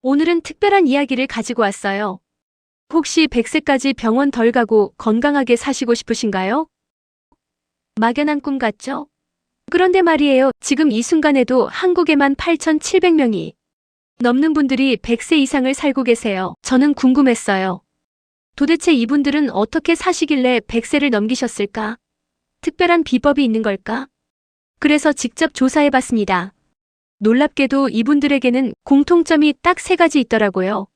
오늘은 특별한 이야기를 가지고 왔어요. 혹시 100세까지 병원 덜 가고 건강하게 사시고 싶으신가요? 막연한 꿈 같죠? 그런데 말이에요. 지금 이 순간에도 한국에만 8,700명이 넘는 분들이 100세 이상을 살고 계세요. 저는 궁금했어요. 도대체 이분들은 어떻게 사시길래 100세를 넘기셨을까? 특별한 비법이 있는 걸까? 그래서 직접 조사해봤습니다. 놀랍게도 이분들에게는 공통점이 딱 3가지 있더라고요.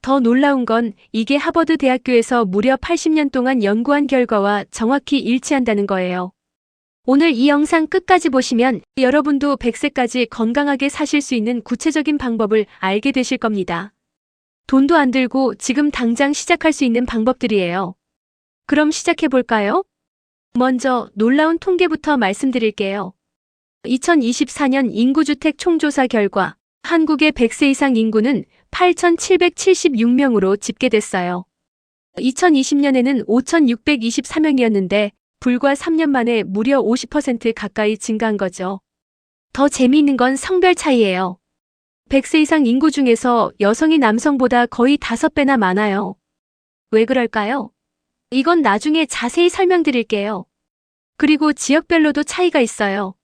더 놀라운 건 이게 하버드 대학교에서 무려 80년 동안 연구한 결과와 정확히 일치한다는 거예요. 오늘 이 영상 끝까지 보시면 여러분도 100세까지 건강하게 사실 수 있는 구체적인 방법을 알게 되실 겁니다. 돈도 안 들고 지금 당장 시작할 수 있는 방법들이에요. 그럼 시작해볼까요? 먼저 놀라운 통계부터 말씀드릴게요. 2024년 인구주택 총조사 결과 한국의 100세 이상 인구는 8,776명으로 집계됐어요. 2020년에는 5,624명이었는데 불과 3년 만에 무려 50% 가까이 증가한 거죠. 더 재미있는 건 성별 차이예요. 100세 이상 인구 중에서 여성이 남성보다 거의 5배나 많아요. 왜 그럴까요? 이건 나중에 자세히 설명드릴게요. 그리고 지역별로도 차이가 있어요.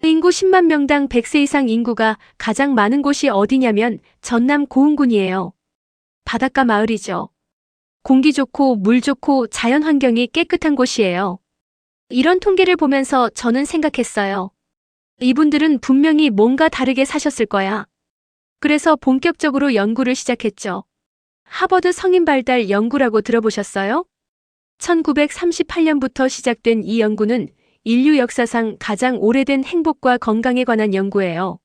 인구 10만 명당 100세 이상 인구가 가장 많은 곳이 어디냐면 전남 고흥군이에요. 바닷가 마을이죠. 공기 좋고 물 좋고 자연 환경이 깨끗한 곳이에요. 이런 통계를 보면서 저는 생각했어요. 이분들은 분명히 뭔가 다르게 사셨을 거야. 그래서 본격적으로 연구를 시작했죠. 하버드 성인 발달 연구라고 들어보셨어요? 1938년부터 시작된 이 연구는 인류 역사상 가장 오래된 행복과 건강에 관한 연구예요.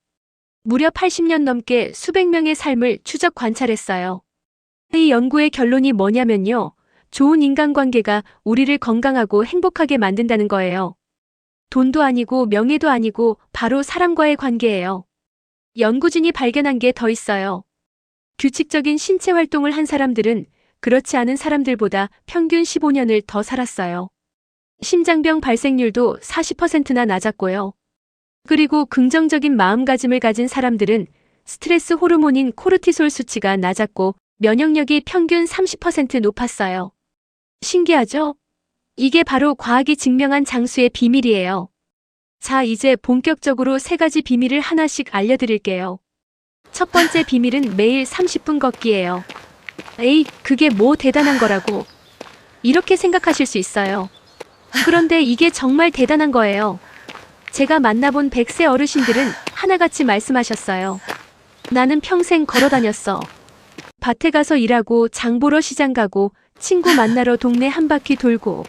무려 80년 넘게 수백 명의 삶을 추적 관찰했어요. 이 연구의 결론이 뭐냐면요. 좋은 인간관계가 우리를 건강하고 행복하게 만든다는 거예요. 돈도 아니고 명예도 아니고 바로 사람과의 관계예요. 연구진이 발견한 게 더 있어요. 규칙적인 신체 활동을 한 사람들은 그렇지 않은 사람들보다 평균 15년을 더 살았어요. 심장병 발생률도 40%나 낮았고요. 그리고 긍정적인 마음가짐을 가진 사람들은 스트레스 호르몬인 코르티솔 수치가 낮았고 면역력이 평균 30% 높았어요. 신기하죠? 이게 바로 과학이 증명한 장수의 비밀이에요. 자, 이제 본격적으로 3가지 비밀을 하나씩 알려드릴게요. 첫 번째 비밀은 매일 30분 걷기예요. 에이, 그게 뭐 대단한 거라고. 이렇게 생각하실 수 있어요. 그런데 이게 정말 대단한 거예요. 제가 만나본 100세 어르신들은 하나같이 말씀하셨어요. 나는 평생 걸어 다녔어. 밭에 가서 일하고 장 보러 시장 가고 친구 만나러 동네 한 바퀴 돌고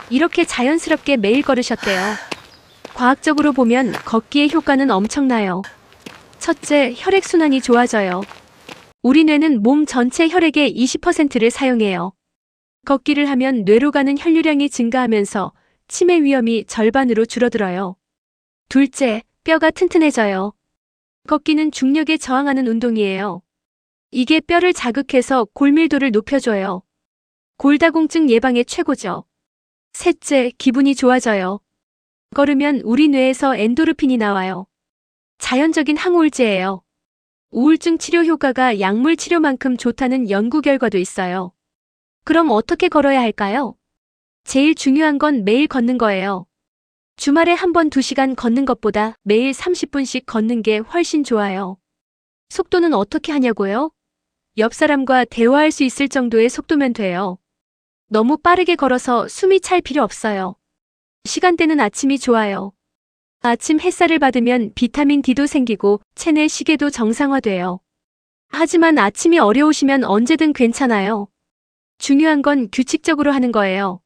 이렇게 자연스럽게 매일 걸으셨대요. 과학적으로 보면 걷기의 효과는 엄청나요. 첫째, 혈액순환이 좋아져요. 우리 뇌는 몸 전체 혈액의 20%를 사용해요. 걷기를 하면 뇌로 가는 혈류량이 증가하면서 치매 위험이 절반으로 줄어들어요. 둘째, 뼈가 튼튼해져요. 걷기는 중력에 저항하는 운동이에요. 이게 뼈를 자극해서 골밀도를 높여줘요. 골다공증 예방에 최고죠. 셋째, 기분이 좋아져요. 걸으면 우리 뇌에서 엔도르핀이 나와요. 자연적인 항우울제예요. 우울증 치료 효과가 약물 치료만큼 좋다는 연구 결과도 있어요. 그럼 어떻게 걸어야 할까요? 제일 중요한 건 매일 걷는 거예요. 주말에 한 번 2시간 걷는 것보다 매일 30분씩 걷는 게 훨씬 좋아요. 속도는 어떻게 하냐고요? 옆 사람과 대화할 수 있을 정도의 속도면 돼요. 너무 빠르게 걸어서 숨이 찰 필요 없어요. 시간대는 아침이 좋아요. 아침 햇살을 받으면 비타민 D도 생기고 체내 시계도 정상화돼요. 하지만 아침이 어려우시면 언제든 괜찮아요. 중요한 건 규칙적으로 하는 거예요.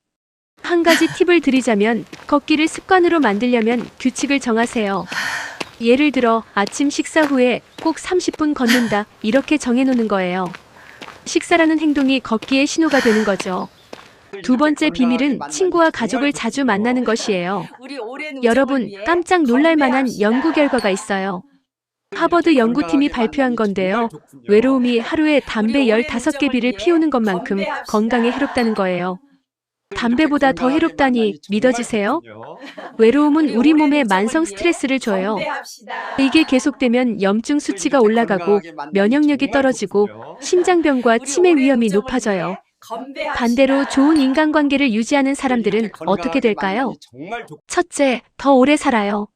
한 가지 팁을 드리자면 걷기를 습관으로 만들려면 규칙을 정하세요. 예를 들어 아침 식사 후에 꼭 30분 걷는다 이렇게 정해놓는 거예요. 식사라는 행동이 걷기의 신호가 되는 거죠. 두 번째 비밀은 친구와 가족을 자주 만나는 것이에요. 여러분, 깜짝 놀랄 만한 연구 결과가 있어요. 하버드 연구팀이 발표한 건데요. 외로움이 하루에 담배 15개 비를 피우는 것만큼 건강에 해롭다는 거예요. 담배보다 더 해롭다니 믿어지세요? 외로움은 우리 몸에 만성 스트레스를 줘요. 이게 계속되면 염증 수치가 올라가고 면역력이 떨어지고 심장병과 치매 위험이 높아져요. 반대로 좋은 인간관계를 유지하는 사람들은 어떻게 될까요? 첫째, 더 오래 살아요.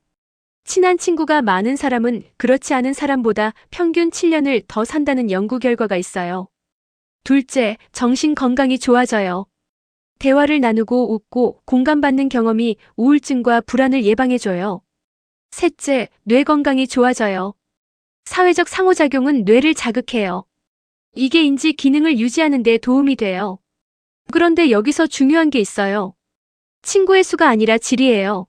친한 친구가 많은 사람은 그렇지 않은 사람보다 평균 7년을 더 산다는 연구 결과가 있어요. 둘째, 정신 건강이 좋아져요. 대화를 나누고 웃고 공감받는 경험이 우울증과 불안을 예방해줘요. 셋째, 뇌 건강이 좋아져요. 사회적 상호작용은 뇌를 자극해요. 이게 인지 기능을 유지하는 데 도움이 돼요. 그런데 여기서 중요한 게 있어요. 친구의 수가 아니라 질이에요.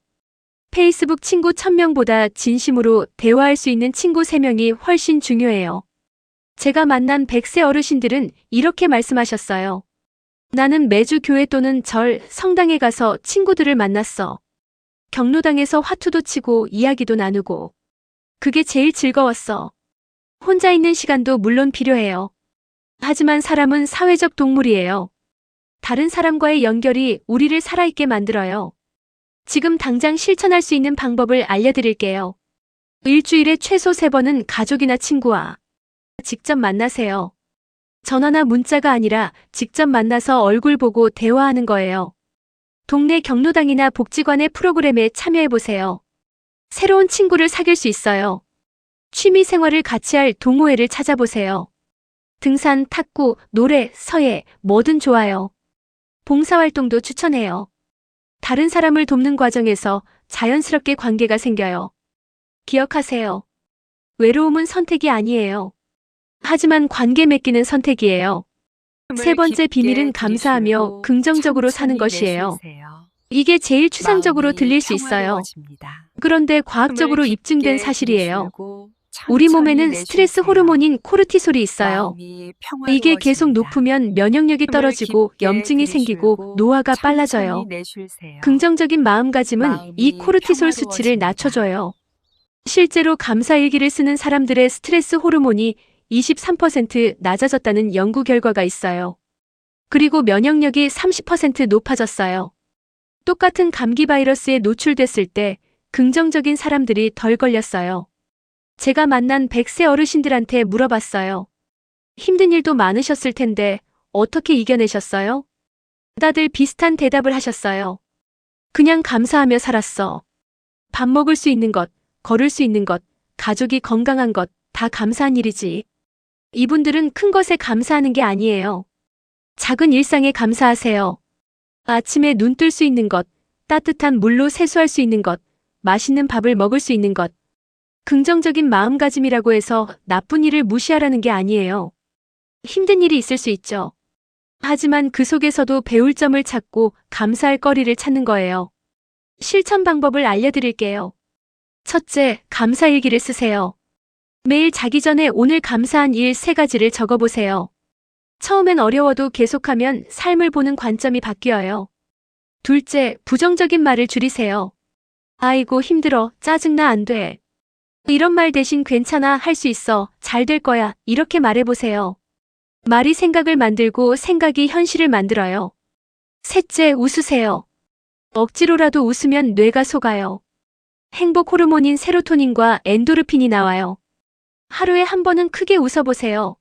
페이스북 친구 1000명보다 진심으로 대화할 수 있는 친구 3명이 훨씬 중요해요. 제가 만난 100세 어르신들은 이렇게 말씀하셨어요. 나는 매주 교회 또는 절, 성당에 가서 친구들을 만났어. 경로당에서 화투도 치고 이야기도 나누고. 그게 제일 즐거웠어. 혼자 있는 시간도 물론 필요해요. 하지만 사람은 사회적 동물이에요. 다른 사람과의 연결이 우리를 살아있게 만들어요. 지금 당장 실천할 수 있는 방법을 알려드릴게요. 일주일에 최소 3번은 가족이나 친구와 직접 만나세요. 전화나 문자가 아니라 직접 만나서 얼굴 보고 대화하는 거예요. 동네 경로당이나 복지관의 프로그램에 참여해보세요. 새로운 친구를 사귈 수 있어요. 취미 생활을 같이 할 동호회를 찾아보세요. 등산, 탁구, 노래, 서예, 뭐든 좋아요. 봉사활동도 추천해요. 다른 사람을 돕는 과정에서 자연스럽게 관계가 생겨요. 기억하세요. 외로움은 선택이 아니에요. 하지만 관계 맺기는 선택이에요. 세 번째 비밀은 감사하며 긍정적으로 사는 것이에요. 이게 제일 추상적으로 들릴 수 있어요. 그런데 과학적으로 입증된 사실이에요. 우리 몸에는 스트레스 호르몬인 코르티솔이 있어요. 이게 계속 높으면 면역력이 떨어지고 염증이 생기고 노화가 빨라져요. 긍정적인 마음가짐은 이 코르티솔 수치를 낮춰줘요. 실제로 감사일기를 쓰는 사람들의 스트레스 호르몬이 23% 낮아졌다는 연구 결과가 있어요. 그리고 면역력이 30% 높아졌어요. 똑같은 감기 바이러스에 노출됐을 때 긍정적인 사람들이 덜 걸렸어요. 제가 만난 100세 어르신들한테 물어봤어요. 힘든 일도 많으셨을 텐데 어떻게 이겨내셨어요? 다들 비슷한 대답을 하셨어요. 그냥 감사하며 살았어. 밥 먹을 수 있는 것, 걸을 수 있는 것, 가족이 건강한 것, 다 감사한 일이지. 이분들은 큰 것에 감사하는 게 아니에요. 작은 일상에 감사하세요. 아침에 눈 뜰 수 있는 것, 따뜻한 물로 세수할 수 있는 것, 맛있는 밥을 먹을 수 있는 것. 긍정적인 마음가짐이라고 해서 나쁜 일을 무시하라는 게 아니에요. 힘든 일이 있을 수 있죠. 하지만 그 속에서도 배울 점을 찾고 감사할 거리를 찾는 거예요. 실천 방법을 알려드릴게요. 첫째, 감사일기를 쓰세요. 매일 자기 전에 오늘 감사한 일 3가지를 적어보세요. 처음엔 어려워도 계속하면 삶을 보는 관점이 바뀌어요. 둘째, 부정적인 말을 줄이세요. 아이고 힘들어, 짜증나 안 돼. 이런 말 대신 괜찮아, 할 수 있어, 잘 될 거야, 이렇게 말해보세요. 말이 생각을 만들고 생각이 현실을 만들어요. 셋째, 웃으세요. 억지로라도 웃으면 뇌가 속아요. 행복 호르몬인 세로토닌과 엔도르핀이 나와요. 하루에 한 번은 크게 웃어보세요.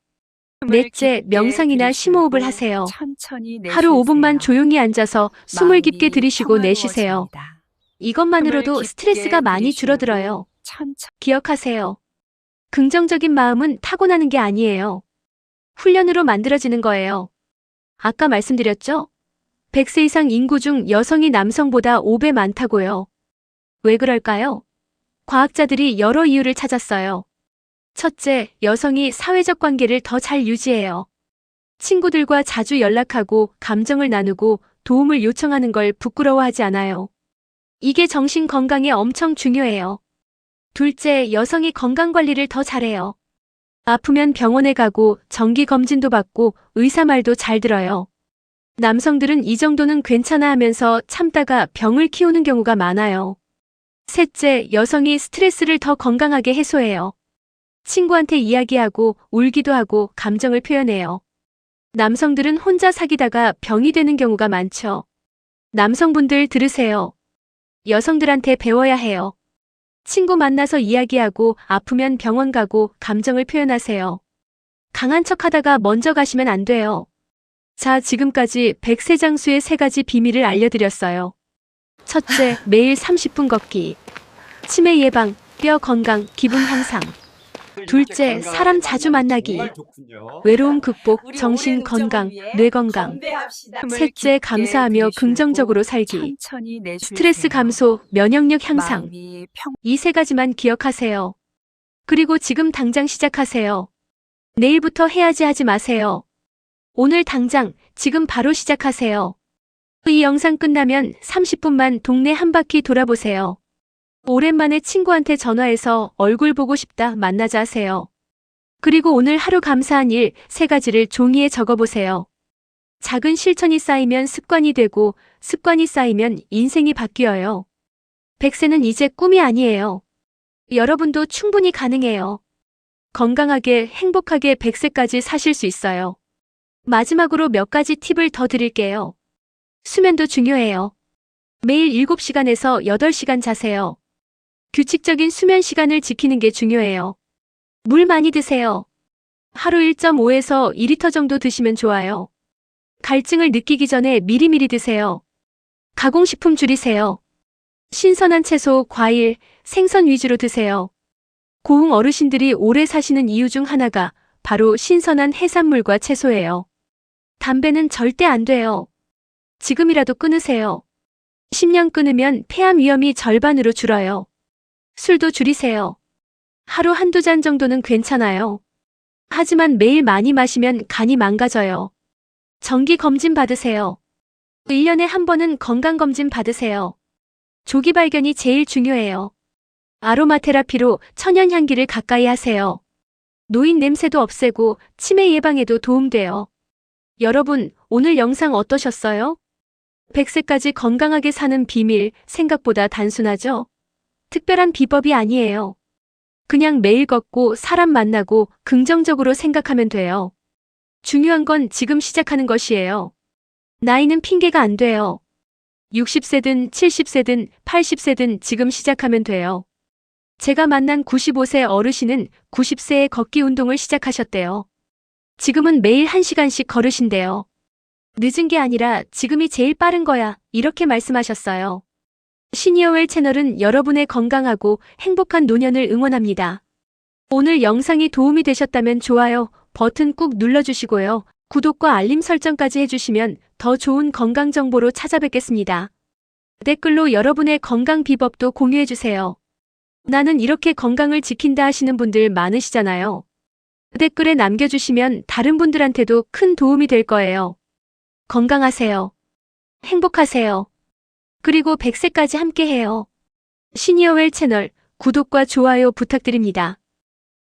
넷째, 명상이나 심호흡을 하세요. 하루 5분만 조용히 앉아서 숨을 깊게 들이쉬고 내쉬세요. 이것만으로도 스트레스가 많이 줄어들어요. 기억하세요. 긍정적인 마음은 타고나는 게 아니에요. 훈련으로 만들어지는 거예요. 아까 말씀드렸죠? 100세 이상 인구 중 여성이 남성보다 5배 많다고요. 왜 그럴까요? 과학자들이 여러 이유를 찾았어요. 첫째, 여성이 사회적 관계를 더 잘 유지해요. 친구들과 자주 연락하고 감정을 나누고 도움을 요청하는 걸 부끄러워하지 않아요. 이게 정신 건강에 엄청 중요해요. 둘째, 여성이 건강관리를 더 잘해요. 아프면 병원에 가고 정기 검진도 받고 의사 말도 잘 들어요. 남성들은 이 정도는 괜찮아 하면서 참다가 병을 키우는 경우가 많아요. 셋째, 여성이 스트레스를 더 건강하게 해소해요. 친구한테 이야기하고 울기도 하고 감정을 표현해요. 남성들은 혼자 사귀다가 병이 되는 경우가 많죠. 남성분들 들으세요. 여성들한테 배워야 해요. 친구 만나서 이야기하고 아프면 병원 가고 감정을 표현하세요. 강한 척 하다가 먼저 가시면 안 돼요. 자, 지금까지 백세장수의 3가지 비밀을 알려드렸어요. 첫째, 매일 30분 걷기. 치매 예방, 뼈 건강, 기분 향상. 둘째, 사람 자주 만나기. 외로움 극복, 정신 건강, 뇌 건강. 셋째, 감사하며 긍정적으로 살기. 스트레스 감소, 면역력 향상. 이 3가지만 기억하세요. 그리고 지금 당장 시작하세요. 내일부터 해야지 하지 마세요. 오늘 당장, 지금 바로 시작하세요. 이 영상 끝나면 30분만 동네 한 바퀴 돌아보세요. 오랜만에 친구한테 전화해서 얼굴 보고 싶다 만나자 하세요. 그리고 오늘 하루 감사한 일 3가지를 종이에 적어보세요. 작은 실천이 쌓이면 습관이 되고 습관이 쌓이면 인생이 바뀌어요. 100세는 이제 꿈이 아니에요. 여러분도 충분히 가능해요. 건강하게 행복하게 100세까지 사실 수 있어요. 마지막으로 몇 가지 팁을 더 드릴게요. 수면도 중요해요. 매일 7시간에서 8시간 자세요. 규칙적인 수면 시간을 지키는 게 중요해요. 물 많이 드세요. 하루 1.5에서 2리터 정도 드시면 좋아요. 갈증을 느끼기 전에 미리미리 드세요. 가공식품 줄이세요. 신선한 채소, 과일, 생선 위주로 드세요. 고흥 어르신들이 오래 사시는 이유 중 하나가 바로 신선한 해산물과 채소예요. 담배는 절대 안 돼요. 지금이라도 끊으세요. 10년 끊으면 폐암 위험이 절반으로 줄어요. 술도 줄이세요. 하루 1~2잔 정도는 괜찮아요. 하지만 매일 많이 마시면 간이 망가져요. 정기 검진 받으세요. 1년에 한 번은 건강검진 받으세요. 조기 발견이 제일 중요해요. 아로마 테라피로 천연 향기를 가까이 하세요. 노인 냄새도 없애고 치매 예방에도 도움돼요. 여러분, 오늘 영상 어떠셨어요? 100세까지 건강하게 사는 비밀, 생각보다 단순하죠? 특별한 비법이 아니에요. 그냥 매일 걷고 사람 만나고 긍정적으로 생각하면 돼요. 중요한 건 지금 시작하는 것이에요. 나이는 핑계가 안 돼요. 60세든 70세든 80세든 지금 시작하면 돼요. 제가 만난 95세 어르신은 90세에 걷기 운동을 시작하셨대요. 지금은 매일 1시간씩 걸으신대요. 늦은 게 아니라 지금이 제일 빠른 거야, 이렇게 말씀하셨어요. 시니어웰 채널은 여러분의 건강하고 행복한 노년을 응원합니다. 오늘 영상이 도움이 되셨다면 좋아요 버튼 꾹 눌러주시고요. 구독과 알림 설정까지 해주시면 더 좋은 건강 정보로 찾아뵙겠습니다. 댓글로 여러분의 건강 비법도 공유해주세요. 나는 이렇게 건강을 지킨다 하시는 분들 많으시잖아요. 댓글에 남겨주시면 다른 분들한테도 큰 도움이 될 거예요. 건강하세요. 행복하세요. 그리고 100세까지 함께해요. 시니어웰 채널 구독과 좋아요 부탁드립니다.